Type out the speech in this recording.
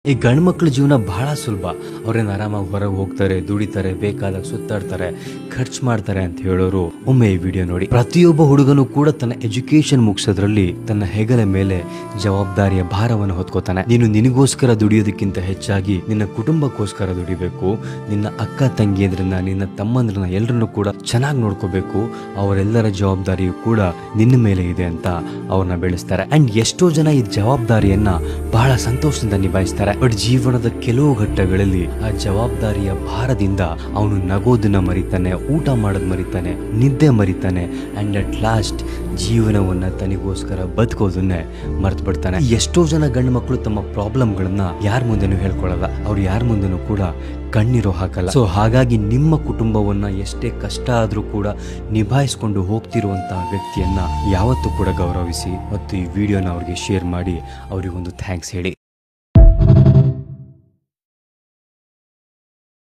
ಈ ಗಂಡು ಮಕ್ಕಳ ಜೀವನ ಬಹಳ ಸುಲಭ. ಅವ್ರೇನು ಆರಾಮಾಗಿ ಹೊರಗೆ ಹೋಗ್ತಾರೆ, ದುಡಿತಾರೆ, ಬೇಕಾದಾಗ ಸುತ್ತಾಡ್ತಾರೆ, ಖರ್ಚು ಮಾಡ್ತಾರೆ ಅಂತ ಹೇಳೋರು ಒಮ್ಮೆ ಈ ವಿಡಿಯೋ ನೋಡಿ. ಪ್ರತಿಯೊಬ್ಬ ಹುಡುಗನು ಕೂಡ ತನ್ನ ಎಜುಕೇಶನ್ ಮುಗಿಸೋದ್ರಲ್ಲಿ ತನ್ನ ಹೆಗಲ ಮೇಲೆ ಜವಾಬ್ದಾರಿಯ ಭಾರವನ್ನು ಹೊತ್ಕೋತಾನೆ. ನೀನು ನಿನಗೋಸ್ಕರ ದುಡಿಯೋದಕ್ಕಿಂತ ಹೆಚ್ಚಾಗಿ ನಿನ್ನ ಕುಟುಂಬಕ್ಕೋಸ್ಕರ ದುಡಿಬೇಕು. ನಿನ್ನ ಅಕ್ಕ ತಂಗಿಯದ್ರನ್ನ, ನಿನ್ನ ತಮ್ಮಂದ್ರನ್ನ ಎಲ್ಲರನ್ನು ಕೂಡ ಚೆನ್ನಾಗಿ ನೋಡ್ಕೋಬೇಕು. ಅವರೆಲ್ಲರ ಜವಾಬ್ದಾರಿಯು ಕೂಡ ನಿನ್ನ ಮೇಲೆ ಇದೆ ಅಂತ ಅವ್ರನ್ನ ಬೆಳೆಸ್ತಾರೆ. ಅಂಡ್ ಎಷ್ಟೋ ಜನ ಈ ಜವಾಬ್ದಾರಿಯನ್ನ ಬಹಳ ಸಂತೋಷದಿಂದ ನಿಭಾಯಿಸ್ತಾರೆ. ಬಟ್ ಜೀವನದ ಕೆಲವು ಘಟ್ಟಗಳಲ್ಲಿ ಆ ಜವಾಬ್ದಾರಿಯ ಭಾರದಿಂದ ಅವನು ನಗೋದನ್ನ ಮರಿತಾನೆ, ಊಟ ಮಾಡೋದ್ ಮರಿತಾನೆ, ನಿದ್ದೆ ಮರಿತಾನೆ, ಅಂಡ್ ಅಟ್ ಲಾಸ್ಟ್ ಜೀವನವನ್ನ ತನಿಗೋಸ್ಕರ ಬದುಕೋದನ್ನೇ ಮರ್ತು ಬಿಡ್ತಾನೆ. ಎಷ್ಟೋ ಜನ ಗಂಡು ಮಕ್ಕಳು ತಮ್ಮ ಪ್ರಾಬ್ಲಮ್ಗಳನ್ನ ಯಾರ ಮುಂದೆನೂ ಹೇಳ್ಕೊಳ್ಳಲ್ಲ, ಅವ್ರು ಯಾರ ಮುಂದೆನೂ ಕೂಡ ಕಣ್ಣೀರು ಹಾಕಲ್ಲ. ಸೊ ಹಾಗಾಗಿ ನಿಮ್ಮ ಕುಟುಂಬವನ್ನ ಎಷ್ಟೇ ಕಷ್ಟ ಆದ್ರೂ ಕೂಡ ನಿಭಾಯಿಸ್ಕೊಂಡು ಹೋಗ್ತಿರುವಂತಹ ವ್ಯಕ್ತಿಯನ್ನ ಯಾವತ್ತೂ ಕೂಡ ಗೌರವಿಸಿ ಮತ್ತು ಈ ವಿಡಿಯೋನ ಅವ್ರಿಗೆ ಶೇರ್ ಮಾಡಿ ಅವರಿಗೊಂದು ಥ್ಯಾಂಕ್ಸ್ ಹೇಳಿ.